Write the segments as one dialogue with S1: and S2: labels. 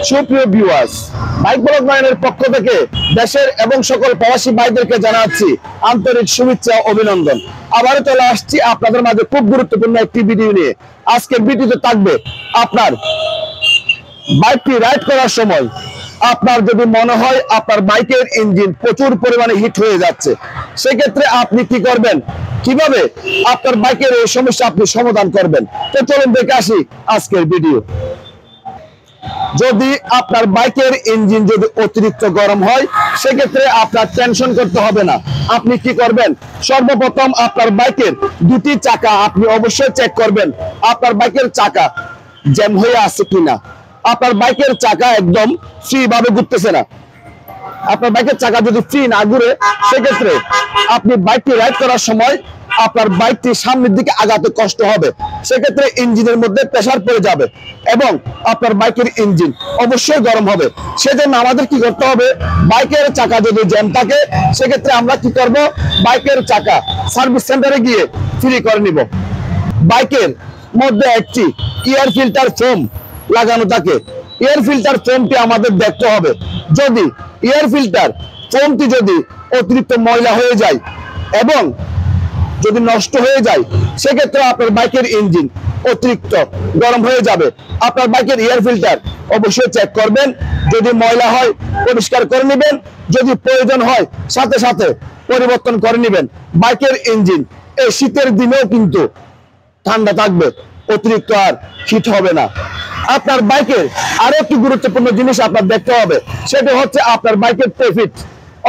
S1: সুপ্রিয় viewers, bike blog 9 এর পক্ষ থেকে দেশের এবং সকল প্রবাসী ভাইদেরকে জানাচ্ছি আন্তরিক শুভেচ্ছা ও অভিনন্দন। আবারও চলে আসছি আপনাদের মাঝে খুব গুরুত্বপূর্ণ একটি ভিডিও নিয়ে। আজকের ভিডিওতে থাকবে আপনার বাইকটি রাইড করার সময় আপনার যদি মনে হয় আপনার বাইকের ইঞ্জিন প্রচুর পরিমাণে হিট হয়ে যাচ্ছে, সেক্ষেত্রে আপনি কি করবেন, কিভাবে আপনার বাইকের এই সমস্যা আপনি সমাধান করবেন। তো চলুন দেখে আসি আজকের ভিডিও। যদি আপনার বাইকের ইঞ্জিন যদি অতিরিক্ত গরম হয়, সেক্ষেত্রে আপনার টেনশন করতে হবে না। আপনি কি করবেন, সর্বপ্রথম আপনার বাইকের দুটি চাকা আপনি অবশ্যই চেক করবেন আপনার বাইকের চাকা জ্যাম হয়ে আছে কিনা। আপনার বাইকের চাকা একদম ফ্রি ভাবে ঘুরতেছে না। আপনার বাইকের চাকা যদি ফ্রি না ঘুরে, সেক্ষেত্রে আপনি বাইকটি রাইড করার সময় আপনার বাইকটি সামনের দিকে আগাতে কষ্ট হবে, সেক্ষেত্রে ইঞ্জিনের মধ্যে প্রেসার পড়ে যাবে এবং আপনার বাইকের ইঞ্জিন অবশ্যই গরম হবে। সেজন্য আমাদের কি করতে হবে, বাইকের চাকা যদি জ্যাম থাকে, সেক্ষেত্রে আমরা কি করব, বাইকের চাকা সার্ভিস সেন্টারে গিয়ে ফ্রি করে নিব। বাইকের মধ্যে একটি এয়ার ফিল্টার ফোম লাগানো থাকে, এয়ার ফিল্টার ফোমটি আমাদের দেখতে হবে। যদি এয়ার ফিল্টার ফোমটি যদি অতিরিক্ত ময়লা হয়ে যায় এবং যদি নষ্ট হয়ে যায়, সেক্ষেত্রে আপনার বাইকের ইঞ্জিন অতিরিক্ত গরম হয়ে যাবে। আপনার বাইকের এয়ার ফিল্টার অবশ্যই চেক করবেন, যদি ময়লা হয় পরিষ্কার করে নেবেন, যদি প্রয়োজন হয় সাথে সাথে পরিবর্তন করে নেবেন। বাইকের ইঞ্জিন এই শীতের দিনেও কিন্তু ঠান্ডা থাকবে, অতিরিক্ত আর হিট হবে না। আপনার বাইকের আরো একটি গুরুত্বপূর্ণ জিনিস আপনার দেখতে হবে, সেটা হচ্ছে আপনার বাইকের প্রফিট।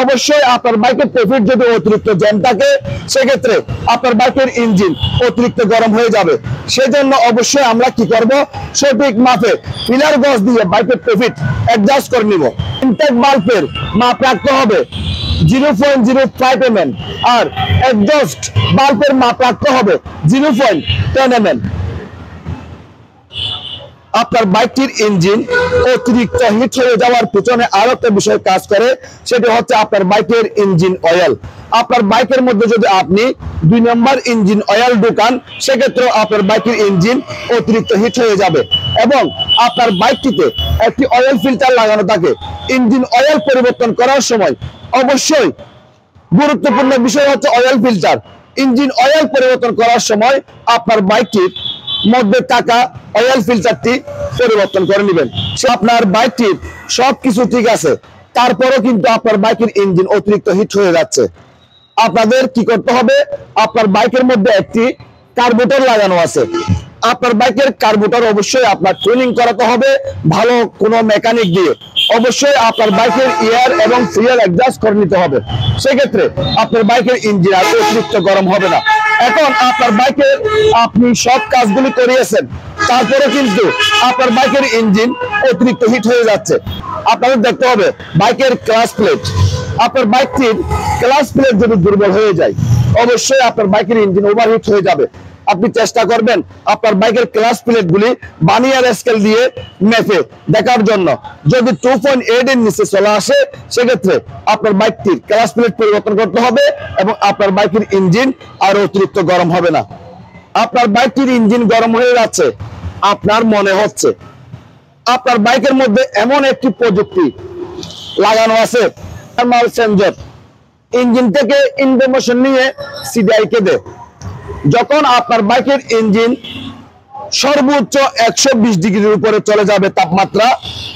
S1: অবশ্যই আপনার বাইকের প্রফিট যদি অতিরিক্ত জ্যাম থাকে, সেক্ষেত্রে আপনার বাইকের ইঞ্জিন অতিরিক্ত গরম হয়ে যাবে। সেজন্য অবশ্যই আমরা কি করব, সঠিক মাপে ফিলার গজ দিয়ে বাইকের প্রফিট অ্যাডজাস্ট করে নিব। ইনটেক বাল্বের মাপ রাখতে হবে 0.05 mm আর এক্সস্ট বাল্বের মাপ রাখতে হবে 0.10 mm। আপনার বাইকটির ইঞ্জিন অতিরিক্ত হিট হয়ে যাওয়ার পিছনে আরো একটা বিষয় কাজ করে, সেটা হচ্ছে আপনার বাইকের ইঞ্জিন অয়েল। আপনার বাইকের মধ্যে যদি আপনি 2 নম্বর ইঞ্জিন অয়েল ঢোকান, সেক্ষেত্রে আপনার বাইকের ইঞ্জিন অতিরিক্ত হিট হয়ে যাবে। এবং আপনার বাইকটিতে একটি অয়েল ফিল্টার লাগানো থাকে, ইঞ্জিন অয়েল পরিবর্তন করার সময় অবশ্যই গুরুত্বপূর্ণ বিষয় হচ্ছে অয়েল ফিল্টার। ইঞ্জিন অয়েল পরিবর্তন করার সময় আপনার বাইকটির মধ্যে থাকা অয়েল ফিল্টারটি পরিবর্তন করে নেবেন। আপনার বাইকটির সবকিছু ঠিক আছে, তারপরও কিন্তু আপনার বাইকের ইঞ্জিন অতিরিক্ত হিট হয়ে যাচ্ছে। আপনাদের কি করতে হবে, আপনার বাইকের মধ্যে একটি কার্বোরেটর লাগানো আছে, আপনার বাইকের কার্বোরেটর অবশ্যই আপনার ট্রেনিং করাতে হবে ভালো কোনো মেকানিক দিয়ে। অবশ্যই আপনার বাইকের এয়ার এবং ফুয়েল অ্যাডজাস্ট করে নিতে হবে, সেক্ষেত্রে আপনার বাইকের ইঞ্জিন আর অতিরিক্ত গরম হবে না। এখন আপনার বাইকের আপনি সব কাজগুলি করিয়েছেন, তারপরে কিন্তু আপনার বাইকের ইঞ্জিন অতিরিক্ত হিট হয়ে যাচ্ছে। আপনাদের দেখতে হবে বাইকের ক্লাচ প্লেট। আপনার বাইকটির ক্লাচ প্লেট যদি দুর্বল হয়ে যায়, অবশ্যই আপনার বাইকের ইঞ্জিন ওভারহিট হয়ে যাবে। আপনি চেষ্টা করবেন আপনার বাইকের ক্লাচ প্লেট গুলি বানিয়ার স্কেল দিয়ে মেপে দেখার জন্য। যদি 2.8 এর নিচে চলে আসে, সেক্ষেত্রে আপনার বাইকটির ক্লাচ প্লেট পরিবর্তন করতে হবে এবং আপনার বাইকের ইঞ্জিন আর অতিরিক্ত গরম হবে না। আপনার বাইকটির ইঞ্জিন গরম হয়ে যাচ্ছে, আপনার মনে হচ্ছে আপনার বাইকের মধ্যে এমন একটি প্রযুক্তি লাগানো আছে, থার্মাল সেন্সর। ইঞ্জিন থেকে ইনফরমেশন নিয়ে সিডিআই কে দেয়। যখন আপনার বাইকের ইঞ্জিন সর্বোচ্চ 120 ডিগ্রির উপরে চলে যাবে তাপমাত্রা,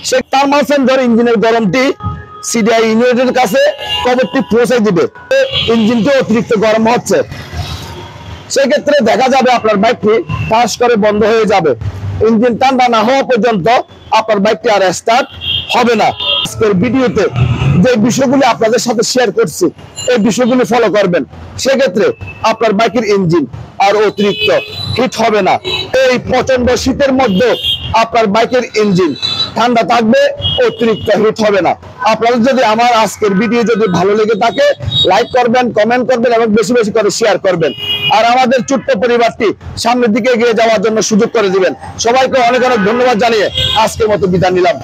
S1: সেই থার্মাল সেন্সর ইঞ্জিনের গরমটি সিডিআই ইউনিটের কাছে খবরটি পৌঁছে দিবে ইঞ্জিনটি অতিরিক্ত গরম হচ্ছে। সেক্ষেত্রে দেখা যাবে আপনার বাইকটি ফাঁস করে বন্ধ হয়ে যাবে। ইঞ্জিন ঠান্ডা না হওয়া পর্যন্ত আপনার বাইকটি আর স্টার্ট হবে না। আজকের ভিডিওতে যে বিষয়গুলি আপনাদের সাথে শেয়ার করছি, এই বিষয়গুলি ফলো করবেন, সেক্ষেত্রে আপনার বাইকের ইঞ্জিন আর অতিরিক্ত হিট হবে না। এই প্রচন্ড শীতের মধ্যে আপনার বাইকের ইঞ্জিন ঠান্ডা থাকবে, অতিরিক্ত হিট হবে না। আপনাদের যদি আমার আজকের ভিডিও যদি ভালো লেগে থাকে, লাইক করবেন, কমেন্ট করবেন এবং বেশি বেশি করে শেয়ার করবেন। আর আমাদের ছোট্ট পরিবারটি সামনের দিকে এগিয়ে যাওয়ার জন্য সুযোগ করে দিবেন। সবাইকে অনেক অনেক ধন্যবাদ জানিয়ে আজকের মতো বিদায় নিলাম।